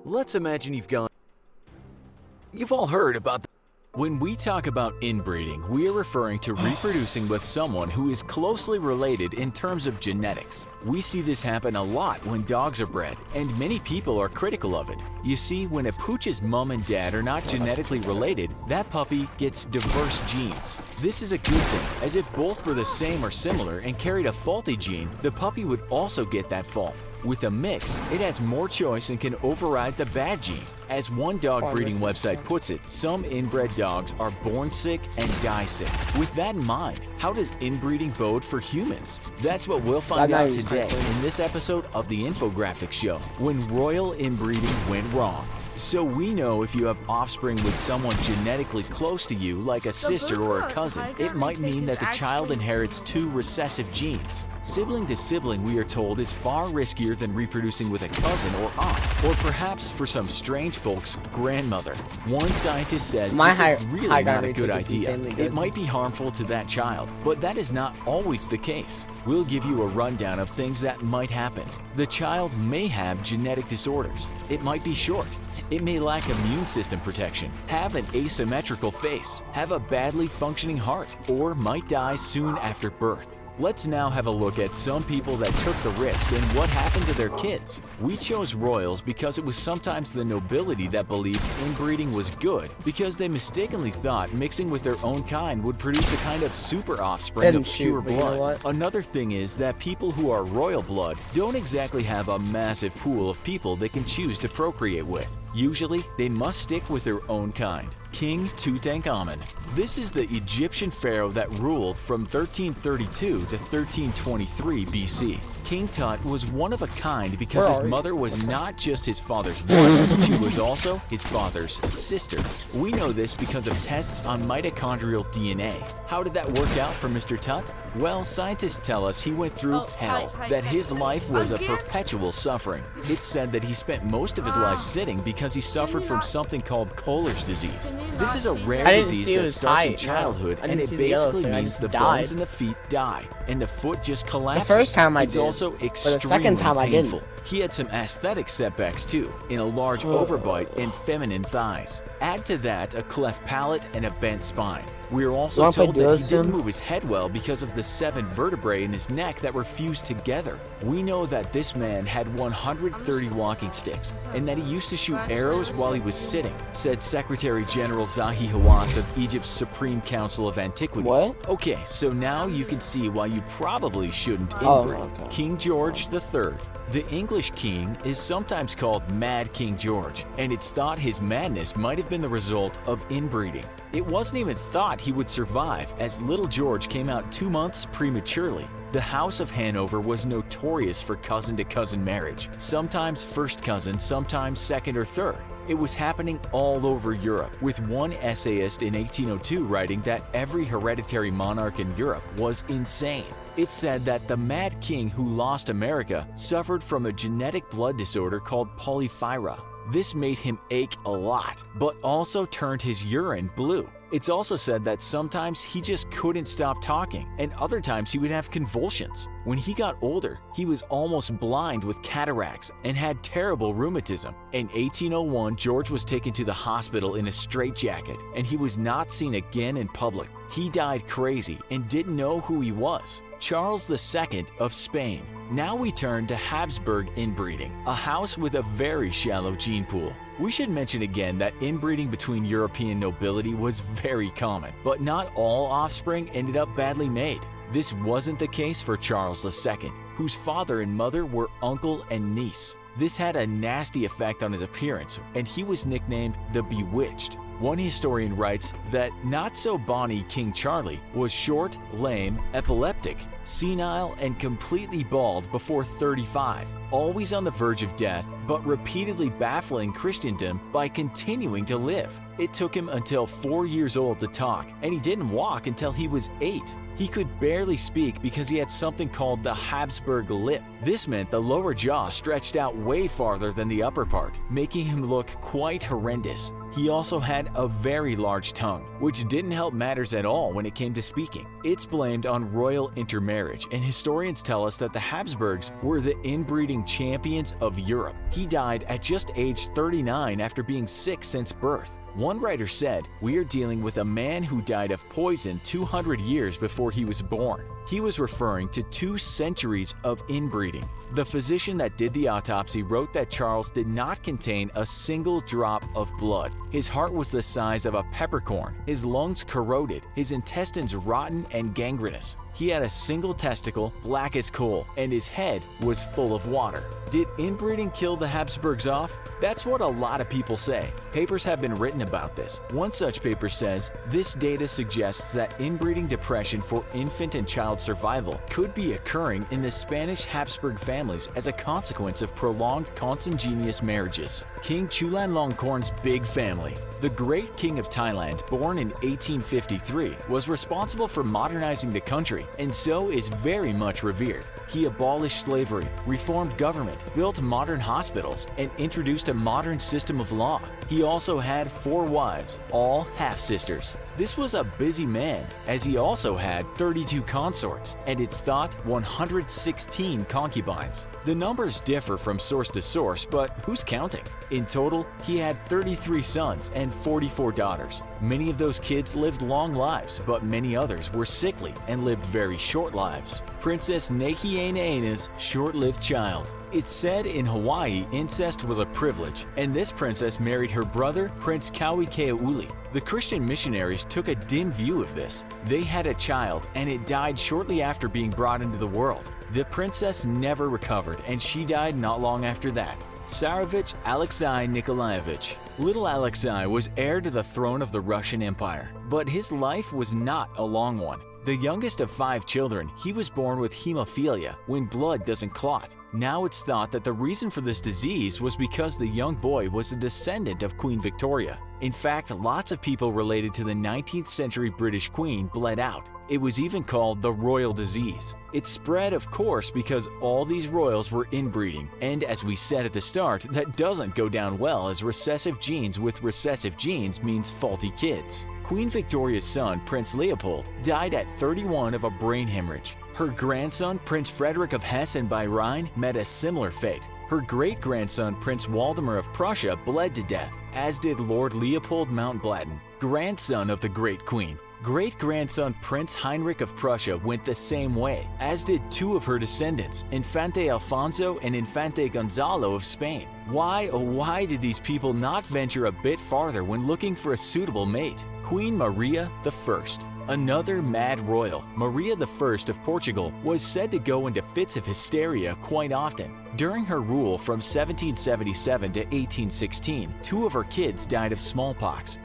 let's imagine you've all heard about When we talk about inbreeding, we are referring to reproducing with someone who is closely related in terms of genetics. We see this happen a lot when dogs are bred, and many people are critical of it. You see, when a pooch's mom and dad are not genetically related, that puppy gets diverse genes. This is a good thing, as if both were the same or similar and carried a faulty gene, the puppy would also get that fault. With a mix, it has more choice and can override the bad gene. As one dog breeding website puts it, some inbred dogs are born sick and die sick. With that in mind, how does inbreeding bode for humans? That's what we'll find That out night was today kinda in this episode of the Infographics Show, when royal inbreeding went wrong. So we know if you have offspring with someone genetically close to you, like a sister or a cousin, it might mean that the child inherits 2 recessive genes. Sibling to sibling, we are told, is far riskier than reproducing with a cousin or aunt, or perhaps for some strange folks, grandmother. One scientist says My this is high really ground not a rate good is idea. insanely It good. might be harmful to that child, but that is not always the case. We'll give you a rundown of things that might happen. The child may have genetic disorders. It might be short. It may lack immune system protection, have an asymmetrical face, have a badly functioning heart, or might die soon after birth. Let's now have a look at some people that took the risk and what happened to their kids. We chose royals because it was sometimes the nobility that believed inbreeding was good, because they mistakenly thought mixing with their own kind would produce a kind of super offspring Didn't of shoot, pure but you know blood. what? Another thing is that people who are royal blood don't exactly have a massive pool of people they can choose to procreate with. Usually, they must stick with their own kind. King Tutankhamun. This is the Egyptian pharaoh that ruled from 1332 to 1323 BC. King Tut was one of a kind because Where his are you? mother was not just his father's wife, she was also his father's sister. We know this because of tests on mitochondrial DNA. How did that work out for Mr. Tut? Well, scientists tell us he went through Oh, hell, hi, that his life was a Again? perpetual suffering. It's said that he spent most of his life sitting because he suffered from something called Kohler's disease. Can you This not is a see rare that? I didn't disease see it that was starts in tight, no. childhood, I and didn't it see the yellow basically thing, I means just the died. bones in the feet die, and the foot just collapses. first time I it's did, also but the extremely second time I didn't. painful. He had some aesthetic setbacks too, in a large overbite and feminine thighs. Add to that a cleft palate and a bent spine. We are also wanna play told that he duos didn't soon? move his head well because of the 7 vertebrae in his neck that were fused together. We know that this man had 130 walking sticks and that he used to shoot arrows while he was sitting, said Secretary General Zahi Hawass of Egypt's Supreme Council of Antiquities. What? Okay, so now you can see why you probably shouldn't Oh, inbreed. okay. King George III. The English king is sometimes called Mad King George, and it's thought his madness might have been the result of inbreeding. It wasn't even thought he would survive, as little George came out 2 months prematurely. The House of Hanover was notorious for cousin-to-cousin marriage, sometimes first cousin, sometimes second or third. It was happening all over Europe, with one essayist in 1802 writing that every hereditary monarch in Europe was insane. It's said that the Mad King who lost America suffered from a genetic blood disorder called polyphyra. This made him ache a lot, but also turned his urine blue. It's also said that sometimes he just couldn't stop talking, and other times he would have convulsions. When he got older, he was almost blind with cataracts and had terrible rheumatism. In 1801, George was taken to the hospital in a straitjacket, and he was not seen again in public. He died crazy and didn't know who he was. Charles II of Spain. Now we turn to Habsburg inbreeding, a house with a very shallow gene pool. We should mention again that inbreeding between European nobility was very common, but not all offspring ended up badly made. This wasn't the case for Charles II, whose father and mother were uncle and niece. This had a nasty effect on his appearance, and he was nicknamed the Bewitched. One historian writes that not-so-bonny King Charlie was short, lame, epileptic, senile, and completely bald before 35, always on the verge of death, but repeatedly baffling Christendom by continuing to live. It took him until 4 years old to talk, and he didn't walk until he was 8. He could barely speak because he had something called the Habsburg lip. This meant the lower jaw stretched out way farther than the upper part, making him look quite horrendous. He also had a very large tongue, which didn't help matters at all when it came to speaking. It's blamed on royal intermarriage, and historians tell us that the Habsburgs were the inbreeding champions of Europe. He died at just age 39 after being sick since birth. One writer said, "We are dealing with a man who died of poison 200 years before he was born." He was referring to 2 centuries of inbreeding. The physician that did the autopsy wrote that Charles did not contain a single drop of blood. His heart was the size of a peppercorn, his lungs corroded, his intestines rotten and gangrenous. He had a single testicle, black as coal, and his head was full of water. Did inbreeding kill the Habsburgs off? That's what a lot of people say. Papers have been written about this. One such paper says, this data suggests that inbreeding depression for infant and child survival could be occurring in the Spanish Habsburg families as a consequence of prolonged consanguineous marriages. King Chulalongkorn's big family. The great king of Thailand, born in 1853, was responsible for modernizing the country and so is very much revered. He abolished slavery, reformed government, built modern hospitals, and introduced a modern system of law. He also had 4 wives, all half-sisters. This was a busy man, as he also had 32 consorts, and it's thought 116 concubines. The numbers differ from source to source, but who's counting? In total, he had 33 sons and 44 daughters. Many of those kids lived long lives, but many others were sickly and lived very short lives. Princess Nakiainaina's short-lived child. It's said in Hawaii incest was a privilege, and this princess married her brother, Prince Kauikeauli. The Christian missionaries took a dim view of this. They had a child, and it died shortly after being brought into the world. The princess never recovered, and she died not long after that. Tsarevich Alexei Nikolaevich. Little Alexei was heir to the throne of the Russian Empire, but his life was not a long one. The youngest of 5 children, he was born with hemophilia, when blood doesn't clot. Now it's thought that the reason for this disease was because the young boy was a descendant of Queen Victoria. In fact, lots of people related to the 19th century British Queen bled out. It was even called the royal disease. It spread, of course, because all these royals were inbreeding, and as we said at the start, that doesn't go down well, as recessive genes with recessive genes means faulty kids. Queen Victoria's son, Prince Leopold, died at 31 of a brain hemorrhage. Her grandson, Prince Frederick of Hesse and by Rhine, met a similar fate. Her great-grandson, Prince Waldemar of Prussia, bled to death, as did Lord Leopold Mountbatten, grandson of the great queen. Great-grandson Prince Heinrich of Prussia went the same way, as did 2 of her descendants, Infante Alfonso and Infante Gonzalo of Spain. Why, oh why did these people not venture a bit farther when looking for a suitable mate? Queen Maria I. Another mad royal, Maria I of Portugal, was said to go into fits of hysteria quite often. During her rule from 1777 to 1816, 2 of her kids died of smallpox.